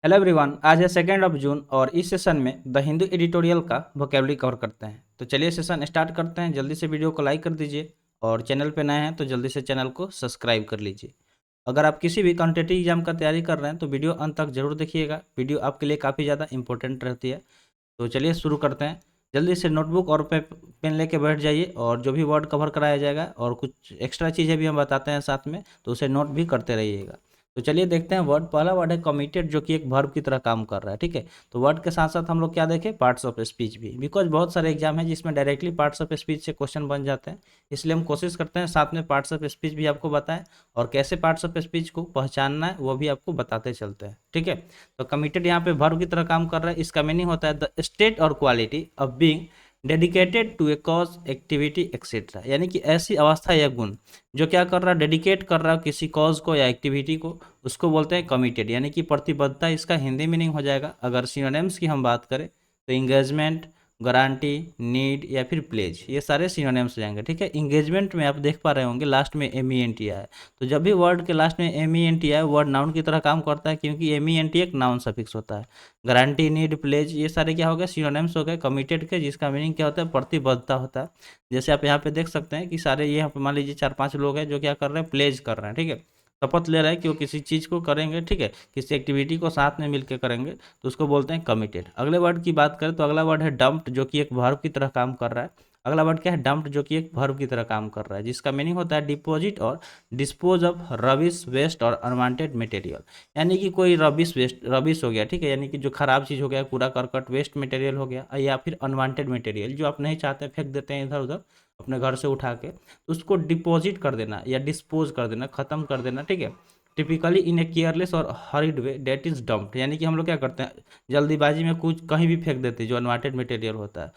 Hello everyone, आज है 2 जून और इस सेशन में द हिंदू एडिटोरियल का वोकेबलरी कवर करते हैं। तो चलिए सेशन स्टार्ट करते हैं। जल्दी से वीडियो को लाइक कर दीजिए और चैनल पे नए हैं तो जल्दी से चैनल को सब्सक्राइब कर लीजिए। अगर आप किसी भी कॉम्पिटिटिव एग्जाम का तैयारी कर रहे हैं तो वीडियो अंत तक जरूर देखिएगा। वीडियो आपके लिए काफ़ी ज़्यादा इंपॉर्टेंट रहती है। तो चलिए शुरू करते हैं। जल्दी से नोटबुक और पेन लेके बैठ जाइए और जो भी वर्ड कवर कराया जाएगा और कुछ एक्स्ट्रा चीज़ें भी हम बताते हैं साथ में, तो उसे नोट भी करते रहिएगा। तो चलिए देखते हैं वर्ड। पहला वर्ड है कमिटेड, जो कि एक वर्ब की तरह काम कर रहा है। ठीक है, तो वर्ड के साथ साथ हम लोग क्या देखें, पार्ट्स ऑफ स्पीच भी, बिकॉज बहुत सारे एग्जाम है जिसमें डायरेक्टली पार्ट्स ऑफ स्पीच से क्वेश्चन बन जाते हैं। इसलिए हम कोशिश करते हैं साथ में पार्ट्स ऑफ स्पीच भी आपको बताएं और कैसे पार्ट्स ऑफ स्पीच को पहचानना है वो भी आपको बताते चलते हैं। ठीक है, तो कमिटेड यहाँ पे वर्ब की तरह काम कर रहा है। इसका मीनिंग होता है द स्टेट और quality of being dedicated to a cause, activity etcetera, यानी कि ऐसी अवस्था या गुण जो क्या कर रहा है, डेडिकेट कर रहा है किसी कॉज को या एक्टिविटी को, उसको बोलते हैं कमिटेड, यानी कि प्रतिबद्धता। इसका हिंदी मीनिंग हो जाएगा। अगर सिनोनिम्स की हम बात करें तो इंगेजमेंट, गारंटी, नीड या फिर प्लेज, ये सारे सिनोनिम्स हो जाएंगे। ठीक है, इंगेजमेंट में आप देख पा रहे होंगे लास्ट में एम ई एन टी आया है। तो जब भी वर्ड के लास्ट में एम ई एन टी आए, वर्ड नाउन की तरह काम करता है, क्योंकि एम ई एन टी एक नाउन सफिक्स होता है। गारंटी, नीड, प्लेज, ये सारे क्या हो गए, सिनोनिम्स हो गए कमिटेड के, जिसका मीनिंग क्या होता है, प्रतिबद्धता होता है। जैसे आप यहाँ पे देख सकते हैं कि सारे ये यहाँ पे मान लीजिए 4-5 लोग हैं जो क्या कर रहे हैं, प्लेज कर रहे हैं। ठीक है, शपथ ले रहे हैं कि वो किसी चीज़ को करेंगे। ठीक है, किसी एक्टिविटी को साथ में मिलकर करेंगे, तो उसको बोलते हैं कमिटेड। अगले वर्ड की बात करें तो अगला वर्ड है डम्प्ड, जो कि एक वर्ब की तरह काम कर रहा है। अगला वर्ड क्या है, डम्प्ड, जो कि एक वर्ब की तरह काम कर रहा है, जिसका मीनिंग होता है डिपोजिट और डिस्पोज ऑफ रबिश, वेस्ट और अनवांटेड मटेरियल, यानी कि कोई रबिश, वेस्ट, रबिश हो गया। ठीक है, यानी कि जो खराब चीज़ हो गया, कूड़ा करकट, वेस्ट मटेरियल हो गया, या फिर अनवांटेड मटेरियल जो आप नहीं चाहते, फेंक देते हैं इधर उधर अपने घर से उठा के, तो उसको डिपॉजिट कर देना या डिस्पोज कर देना, खत्म कर देना। ठीक है, टिपिकली इन ए केयरलेस और hurried way that is dumped, यानी कि हम लोग क्या करते हैं, जल्दीबाजी में कुछ कहीं भी फेंक देते हैं जो अनवांटेड मटेरियल होता है,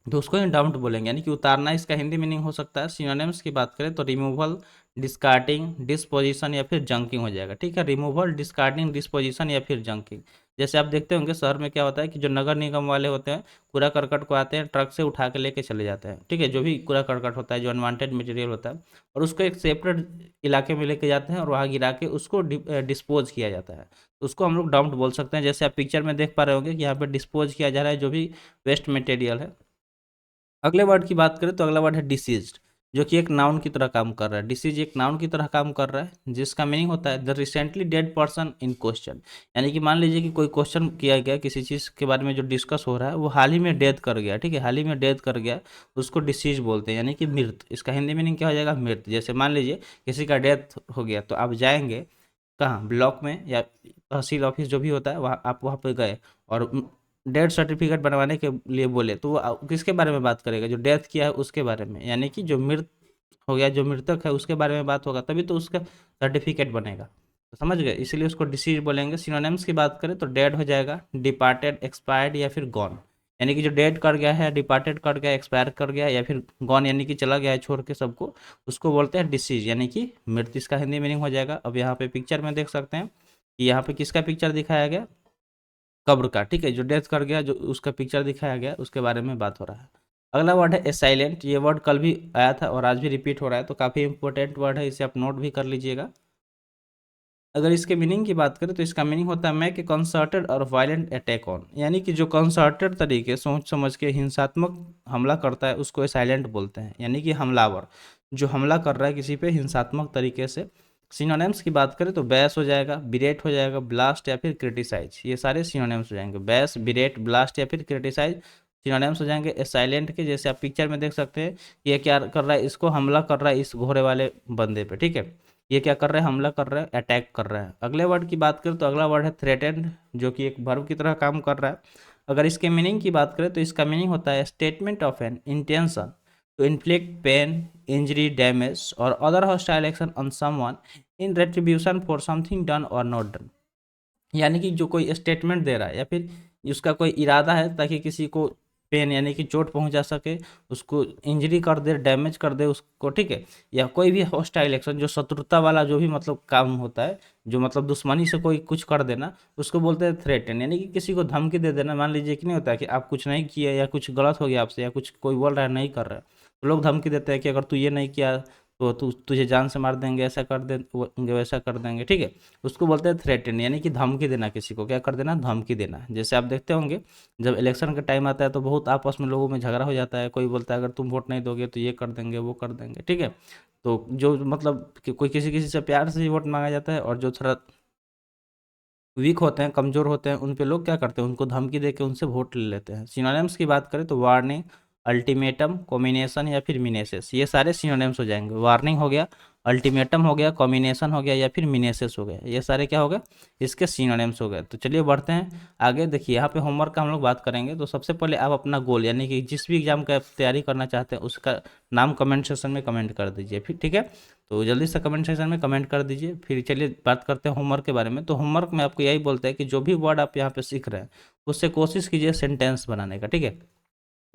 तो उसको ही डंप्ड बोलेंगे, यानी कि उतारना। इसका हिंदी मीनिंग हो सकता है। सिनोनिम्स की बात करें तो रिमूवल, डिस्कार्डिंग, डिस्पोजिशन या फिर जंकिंग हो जाएगा। ठीक है, रिमूवल, डिस्कार्डिंग, डिस्पोजिशन या फिर जंकिंग। जैसे आप देखते होंगे शहर में क्या होता है कि जो नगर निगम वाले होते हैं, कूड़ा करकट को आते हैं ट्रक से उठा के लेके चले जाते हैं। ठीक है, जो भी कूड़ा करकट होता है, जो अनवांटेड मटेरियल होता है, और उसको एक सेपरेट इलाके में लेके जाते हैं और वहाँ गिरा के उसको डिस्पोज किया जाता है। तो उसको हम लोग डंप्ड बोल सकते हैं। जैसे आप पिक्चर में देख पा रहे होंगे कि यहाँ पे डिस्पोज किया जा रहा है जो भी वेस्ट मटेरियल है। अगले वर्ड की बात करें तो अगला वर्ड है डिसीज्ड, जो कि एक नाउन की तरह काम कर रहा है। डिसीज एक नाउन की तरह काम कर रहा है, जिसका मीनिंग होता है the recently dead person in question, यानी कि मान लीजिए कि कोई क्वेश्चन किया गया, किसी चीज़ के बारे में जो डिस्कस हो रहा है वो हाल ही में डेथ कर गया। ठीक है, हाल ही में डेथ कर गया, उसको डिसीज बोलते हैं, यानी कि मृत। इसका हिंदी मीनिंग क्या हो जाएगा, मृत। जैसे मान लीजिए किसी का डेथ हो गया तो आप जाएंगे कहाँ, ब्लॉक में या तहसील ऑफिस जो भी होता है, वहाँ आप वहाँ पे गए और डेथ सर्टिफिकेट बनवाने के लिए बोले, तो वो किसके बारे में बात करेगा, जो डेथ किया है उसके बारे में, यानी कि जो मृत हो गया, जो मृतक है उसके बारे में बात होगा, तभी तो उसका सर्टिफिकेट बनेगा। तो समझ गए, इसीलिए उसको डिसीज बोलेंगे। सिनोनिम्स की बात करें तो डेड हो जाएगा, डिपार्टेड, एक्सपायर्ड या फिर गॉन, यानी कि जो डेड कर गया है, डिपार्टेड कर गया, एक्सपायर कर गया, या फिर गॉन यानी कि चला गया है छोड़ के सबको, उसको बोलते हैं डिसीज, यानी कि मृत। इसका हिंदी मीनिंग हो जाएगा। अब यहाँ पे पिक्चर में देख सकते हैं कि यहाँ पे किसका पिक्चर दिखाया गया, कब्र का। ठीक है, जो डेथ कर गया, जो उसका पिक्चर दिखाया गया, उसके बारे में बात हो रहा है। अगला वर्ड है साइलेंट। ये वर्ड कल भी आया था और आज भी रिपीट हो रहा है, तो काफ़ी इंपॉर्टेंट वर्ड है, इसे आप नोट भी कर लीजिएगा। अगर इसके मीनिंग की बात करें तो इसका मीनिंग होता है मेक ए कंसर्टेड और वायलेंट अटैक ऑन, यानी कि जो कंसर्टेड तरीके सोच समझ के हिंसात्मक हमला करता है उसको साइलेंट बोलते हैं, यानी कि हमलावर, जो हमला कर रहा है किसी पे हिंसात्मक तरीके से। सिनोनिम्स की बात करें तो बैस हो जाएगा, बिरेट हो जाएगा, ब्लास्ट या फिर क्रिटिसाइज, ये सारे सिनोनिम्स हो जाएंगे। बैस, बिरेट, ब्लास्ट या फिर क्रिटिसाइज सिनोनिम्स हो जाएंगे साइलेंट के। जैसे आप पिक्चर में देख सकते हैं, ये क्या कर रहा है, इसको हमला कर रहा है इस घोड़े वाले बंदे पे। ठीक है, ये क्या कर रहा है, हमला कर रहा है, अटैक कर रहा है। अगले वर्ड की बात करें तो अगला वर्ड है थ्रेटेंड, जो कि एक वर्ब की तरह काम कर रहा है। अगर इसके मीनिंग की बात करें तो इसका मीनिंग होता है statement of an intention to inflict pain, injury, damage or other hostile action on someone in retribution for something done or not done, यानी कि जो कोई स्टेटमेंट दे रहा है या फिर उसका कोई इरादा है ताकि किसी को पेन यानी कि चोट पहुंचा सके, उसको इंजरी कर दे, डैमेज कर दे उसको। ठीक है, या कोई भी हॉस्टाइल एक्शन, जो शत्रुता वाला जो भी मतलब काम होता है, जो मतलब दुश्मनी से कोई कुछ कर देना, उसको बोलते हैं थ्रेटन, यानी कि किसी को धमकी दे देना। मान लीजिए कि नहीं होता है कि आप कुछ नहीं किए या कुछ गलत हो गया आपसे, या कुछ कोई बोल रहा है नहीं कर रहा है, तो लोग धमकी देते हैं कि अगर तू ये नहीं किया तो तुझे जान से मार देंगे, ऐसा कर देंगे, वैसा कर देंगे, ठीक है। उसको बोलते हैं थ्रेटन, यानी कि धमकी देना, किसी को क्या कर देना, धमकी देना। जैसे आप देखते होंगे जब इलेक्शन का टाइम आता है तो बहुत आपस में लोगों में झगड़ा हो जाता है, कोई बोलता है अगर तुम वोट नहीं दोगे तो ये कर देंगे, वो कर देंगे, ठीक है। तो जो मतलब कि कोई किसी किसी से प्यार से ही वोट मांगा जाता है, और जो थोड़ा वीक होते हैं, कमज़ोर होते हैं, उन पे लोग क्या करते हैं, उनको धमकी दे के उनसे वोट ले लेते हैं। सिनोनिम्स की बात करें तो वार्निंग, अल्टीमेटम, कॉम्बिनेशन या फिर मिनेसेस, ये सारे सिनोनिम्स हो जाएंगे। वार्निंग हो गया, अल्टीमेटम हो गया, कॉम्बिनेशन हो गया या फिर मिनेसेस हो गया, ये सारे क्या हो गए, इसके सिनोनिम्स हो गए। तो चलिए बढ़ते हैं आगे। देखिए यहाँ पे होमवर्क का हम लोग बात करेंगे। तो सबसे पहले आप अपना गोल, यानी कि जिस भी एग्जाम का तैयारी करना चाहते हैं उसका नाम कमेंट सेक्शन में कमेंट कर दीजिए, फिर ठीक है। तो जल्दी से कमेंट सेक्शन में कमेंट कर दीजिए। फिर चलिए बात करते हैं होमवर्क के बारे में। तो होमवर्क में आपको यही बोलता है कि जो भी वर्ड आप यहाँ पे सीख रहे हैं उससे कोशिश कीजिए सेंटेंस बनाने का, ठीक है।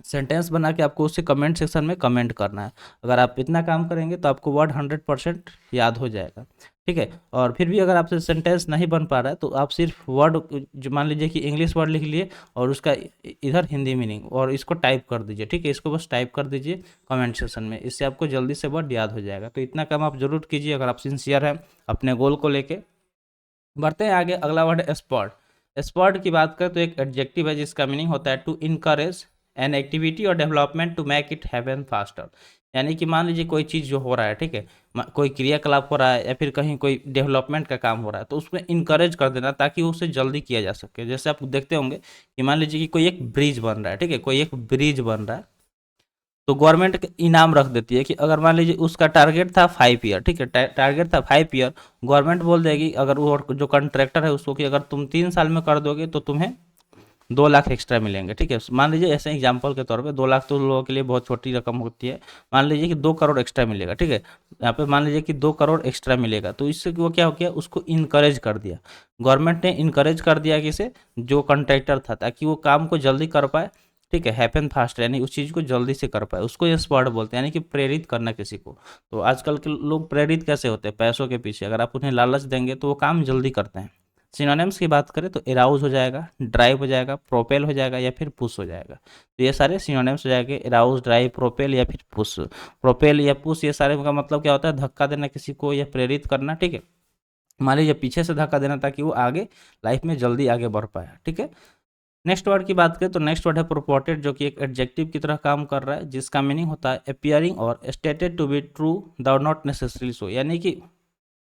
सेंटेंस बना के आपको उससे कमेंट सेक्शन में कमेंट करना है। अगर आप इतना काम करेंगे तो आपको वर्ड 100% याद हो जाएगा, ठीक है। और फिर भी अगर आपसे सेंटेंस नहीं बन पा रहा है तो आप सिर्फ वर्ड, जो मान लीजिए कि इंग्लिश वर्ड लिख लिए और उसका इधर हिंदी मीनिंग, और इसको टाइप कर दीजिए, ठीक है। इसको बस टाइप कर दीजिए कमेंट सेक्शन में, इससे आपको जल्दी से वर्ड याद हो जाएगा। तो इतना काम आप जरूर कीजिए अगर आप सिंसियर हैं अपने गोल को लेके। बढ़ते हैं आगे। अगला वर्ड है स्पॉट। स्पॉट की बात करें तो एक एडजेक्टिव है जिसका मीनिंग होता है टू इनकरेज एन एक्टिविटी और development to make it happen faster. यानी कि मान लीजिए कोई चीज़ जो हो रहा है, ठीक है, कोई क्रियाकलाप हो रहा है या फिर कहीं कोई डेवलपमेंट का काम हो रहा है, तो उसमें इनकरेज कर देना ताकि उसे जल्दी किया जा सके। जैसे आप देखते होंगे कि मान लीजिए कि कोई एक ब्रिज बन रहा है, ठीक है, कोई एक ब्रिज बन रहा है, तो गवर्नमेंट इनाम रख देती है कि अगर मान लीजिए उसका टारगेट था 5 ईयर, ठीक है, टारगेट था 5 ईयर, गवर्नमेंट बोल देगी अगर वो जो कॉन्ट्रैक्टर है उसको कि अगर तुम 3 साल में कर दोगे तो तुम्हें 2 लाख एक्स्ट्रा मिलेंगे, ठीक है। मान लीजिए ऐसे एग्जाम्पल के तौर पे 2 लाख तो लोगों के लिए बहुत छोटी रकम होती है। मान लीजिए कि 2 करोड़ एक्स्ट्रा मिलेगा, ठीक है। यहाँ पे मान लीजिए कि 2 करोड़ एक्स्ट्रा मिलेगा, तो इससे वो क्या हो गया, उसको इनकरेज कर दिया, गवर्नमेंट ने इनकरेज कर दिया किसे, जो कॉन्ट्रैक्टर था, ताकि वो काम को जल्दी कर पाए, ठीक है, हैपन फास्ट, यानी उस चीज़ को जल्दी से कर पाए, उसको इंस्पायर्ड बोलते हैं, यानी कि प्रेरित करना किसी को। तो आजकल के लोग प्रेरित कैसे होते हैं, पैसों के पीछे, अगर आप उन्हें लालच देंगे तो वो काम जल्दी करते हैं। सिनोनिम्स की बात करें तो एराउज हो जाएगा, ड्राइव हो जाएगा, प्रोपेल हो जाएगा या फिर पुश हो जाएगा। तो ये सारे सिनोनिम्स हो जाएंगे, एराउज, ड्राइव, प्रोपेल या फिर पुश। प्रोपेल या पुश, ये सारे का मतलब क्या होता है, धक्का देना किसी को या प्रेरित करना, ठीक है। मान लीजिए पीछे से धक्का देना ताकि वो आगे लाइफ में जल्दी आगे बढ़ पाए, ठीक है। नेक्स्ट वर्ड की बात करें तो नेक्स्ट वर्ड है प्रोपोर्टेड, जो कि एक एडजेक्टिव की तरह काम कर रहा है, जिसका मीनिंग होता है अपियरिंग और stated to be true though not necessary so. यानी कि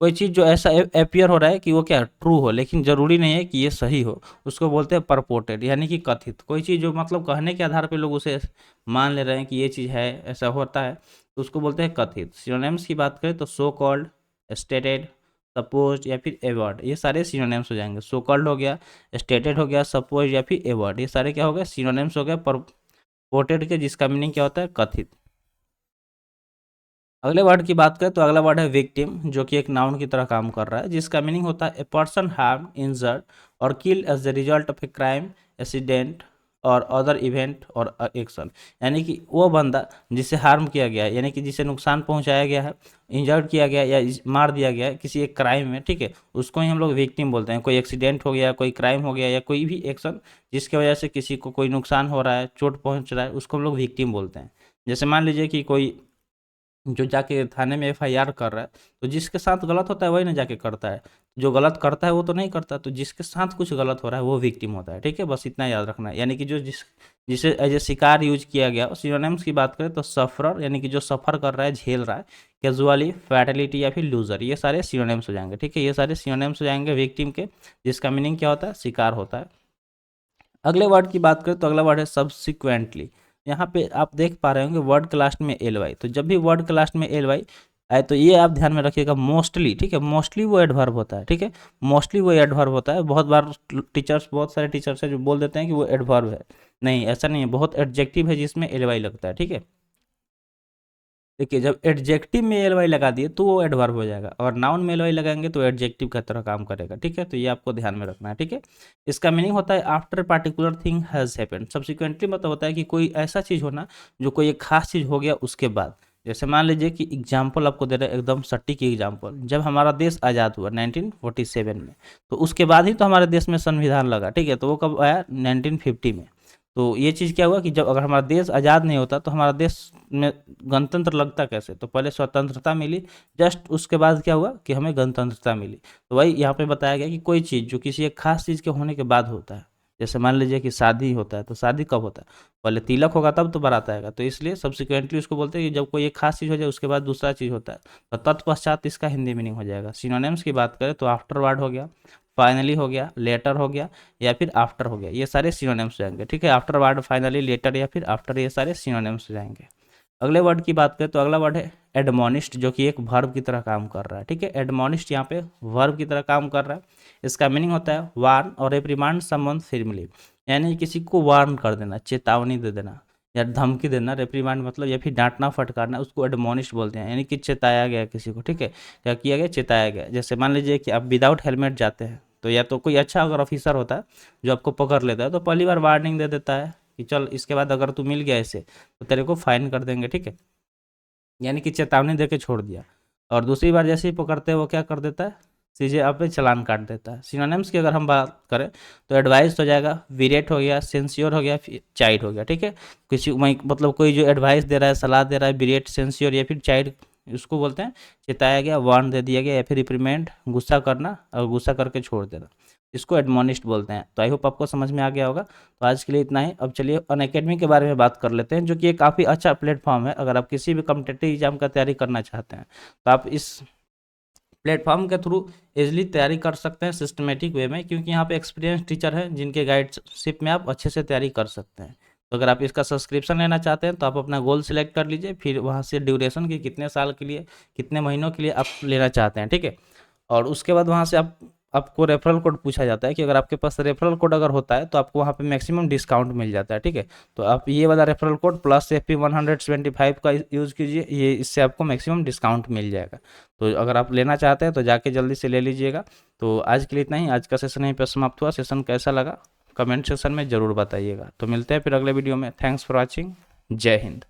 कोई चीज़ जो ऐसा अपियर हो रहा है कि वो क्या ट्रू हो, लेकिन ज़रूरी नहीं है कि ये सही हो, उसको बोलते हैं परपोर्टेड, यानी कि कथित। कोई चीज़ जो मतलब कहने के आधार पे लोग उसे मान ले रहे हैं कि ये चीज़ है, ऐसा होता है, तो उसको बोलते हैं कथित। सिनोनिम्स की बात करें तो सो कॉल्ड, स्टेटेड, सपोज या फिर एवर्ड, ये सारे सिनोनिम्स हो जाएंगे। सो कॉल्ड हो गया, स्टेटेड हो गया, सपोज या फिर एवर्ड, ये सारे क्या हो गए, सिनोनिम्स हो गए परपोर्टेड के, जिसका मीनिंग क्या होता है, कथित। अगले वर्ड की बात करें तो अगला वर्ड है विक्टिम, जो कि एक नाउन की तरह काम कर रहा है, जिसका मीनिंग होता है a person harm, injured or kill as the result of a crime, accident or other event or action. यानी कि वो बंदा जिसे हार्म किया गया है, यानी कि जिसे नुकसान पहुंचाया गया है, इंजर्ड किया गया या मार दिया गया है किसी एक क्राइम में, ठीक है, उसको ही हम लोग विक्टिम बोलते हैं। कोई एक्सीडेंट हो गया, कोई क्राइम हो गया या कोई भी एक्शन जिसकी वजह से किसी को कोई नुकसान हो रहा है, चोट पहुंच रहा है, उसको हम लोग विक्टिम बोलते हैं। जैसे मान लीजिए कि कोई जो जाके थाने में एफआईआर कर रहा है, तो जिसके साथ गलत होता है वही ना जाके करता है, जो गलत करता है वो तो नहीं करता, तो जिसके साथ कुछ गलत हो रहा है वो विक्टिम होता है, ठीक है। बस इतना याद रखना है, यानी कि जो जिसे एज ए शिकार यूज किया गया। सिनोनिम्स की बात करें तो सफरर, यानी कि जो सफ़र कर रहा है, झेल रहा है, कैजुअली, फैटेलिटी या फिर लूजर, ये सारे सिनोनिम्स हो जाएंगे, ठीक है। ये सारे सिनोनिम्स हो जाएंगे विक्टिम के, जिसका मीनिंग क्या होता है, शिकार होता है। अगले वर्ड की बात करें तो अगला वर्ड है सब्सिक्वेंटली। यहाँ पे आप देख पा रहे होंगे वर्ड के लास्ट में एल वाई, तो जब भी वर्ड के लास्ट में एल वाई आए तो ये आप ध्यान में रखिएगा, मोस्टली, ठीक है, मोस्टली वो एडवर्ब होता है, ठीक है, मोस्टली वो एडवर्ब होता है। बहुत बार टीचर्स, बहुत सारे टीचर्स है जो बोल देते हैं कि वो एडवर्ब है, नहीं, ऐसा नहीं है, बहुत एडजेक्टिव है जिसमें एल वाई लगता है, ठीक है। देखिए जब एडजेक्टिव में एल वाई लगा दिए तो वो एडवर्ब हो जाएगा, और नाउन में एल वाई लगाएंगे तो एडजेक्टिव का तरह काम करेगा, ठीक है। तो ये आपको ध्यान में रखना है, ठीक है। इसका मीनिंग होता है after particular thing has happened. Subsequently मतलब होता है कि कोई ऐसा चीज़ होना जो कोई एक खास चीज़ हो गया उसके बाद। जैसे मान लीजिए कि एग्जाम्पल आपको दे रहे हैं, एकदम सटीक एग्जाम्पल, जब हमारा देश आज़ाद हुआ 1947 में, तो उसके बाद ही तो हमारे देश में संविधान लगा, ठीक है। तो वो कब आया, 1950 में। तो ये चीज़ क्या हुआ कि जब अगर हमारा देश आज़ाद नहीं होता तो हमारा देश में गणतंत्र लगता कैसे? तो पहले स्वतंत्रता मिली, जस्ट उसके बाद क्या हुआ कि हमें गणतंत्रता मिली। तो वही यहाँ पे बताया गया कि कोई चीज़ जो किसी एक खास चीज़ के होने के बाद होता है, जैसे मान लीजिए कि शादी होता है, तो शादी कब होता है? पहले तिलक होगा तब तो बारात आएगा, तो इसलिए सब्सिक्वेंटली उसको बोलते हैं कि जब कोई एक खास चीज़ हो जाए उसके बाद दूसरा चीज़ होता है, तो तत्पश्चात इसका हिंदी मीनिंग हो जाएगा। सिनोनिम्स की बात करें तो आफ्टरवर्ड हो गया, फाइनली हो गया, लेटर हो गया या फिर आफ्टर हो गया, ये सारे सिनोनिम्स जाएंगे। ठीक है, आफ्टरवर्ड, फाइनली, लेटर या फिर आफ्टर, ये सारे सिनोनिम्स जाएंगे। अगले वर्ड की बात करें तो अगला वर्ड है एडमोनिस्ट, जो कि एक वर्ब की तरह काम कर रहा है। ठीक है, एडमोनिस्ट यहाँ पे वर्ब की तरह काम कर रहा है। इसका मीनिंग होता है वार्न और रिप्रिमांड समवन फर्मली, यानी किसी को वार्न कर देना, चेतावनी दे देना या धमकी देना। रिप्रिमांड मतलब या फिर डांटना फटकारना, उसको एडमोनिस्ट बोलते हैं, यानी कि चेताया गया किसी को। ठीक है, क्या किया गया? चेताया गया। जैसे मान लीजिए कि आप विदाउट हेलमेट जाते हैं, तो या तो कोई अच्छा अगर ऑफिसर होता है जो आपको पकड़ लेता है तो पहली बार वार्निंग दे देता है कि चल इसके बाद अगर तू मिल गया ऐसे तो तेरे को फाइन कर देंगे। ठीक है, यानी कि चेतावनी दे के छोड़ दिया। और दूसरी बार जैसे ही पकड़ते हैं वो क्या कर देता है? सीधे आप पे चालान काट देता है। सिनोनिम्स की अगर हम बात करें तो एडवाइस हो जाएगा, विरेट हो गया, सेंसियोर हो गया, फिर चाइड हो गया। ठीक है, किसी मतलब कोई जो एडवाइस दे रहा है, सलाह दे रहा है, विरेट, सेंसियोर या फिर चाइड, उसको बोलते हैं चेताया गया, वार्न दे दिया गया, या फिर रिप्रीमेंड, गुस्सा करना और गुस्सा करके छोड़ देना, इसको एडमोनिस्ट बोलते हैं। तो आई होप आपको समझ में आ गया होगा। तो आज के लिए इतना ही। अब चलिए अनअकैडमी के बारे में बात कर लेते हैं, जो कि एक काफ़ी अच्छा प्लेटफॉर्म है। अगर आप किसी भी कॉम्पिटिटिव एग्जाम का तैयारी करना चाहते हैं तो आप इस प्लेटफॉर्म के थ्रू इजीली तैयारी कर सकते हैं सिस्टमेटिक वे में, क्योंकि यहाँ पे एक्सपीरियंस टीचर हैं जिनके गाइडशिप में आप अच्छे से तैयारी कर सकते हैं। तो अगर आप इसका सब्सक्रिप्शन लेना चाहते हैं तो आप अपना गोल सिलेक्ट कर लीजिए, फिर वहाँ से ड्यूरेशन की कितने साल के लिए, कितने महीनों के लिए आप लेना चाहते हैं। ठीक है, और उसके बाद वहाँ से आपको रेफरल कोड पूछा जाता है कि अगर आपके पास रेफरल कोड अगर होता है तो आपको वहाँ पे मैक्सिमम डिस्काउंट मिल जाता है। ठीक है, तो आप ये वाला रेफरल कोड प्लस FP175 का यूज़ कीजिए, ये इससे आपको मैक्सिमम डिस्काउंट मिल जाएगा। तो अगर आप लेना चाहते हैं तो जाके जल्दी से ले लीजिएगा। तो आज के लिए इतना ही। आज का सेशन यहीं पर समाप्त हुआ। सेशन कैसा लगा कमेंट सेक्शन में ज़रूर बताइएगा। तो मिलते हैं फिर अगले वीडियो में। Thanks for watching. जय हिंद।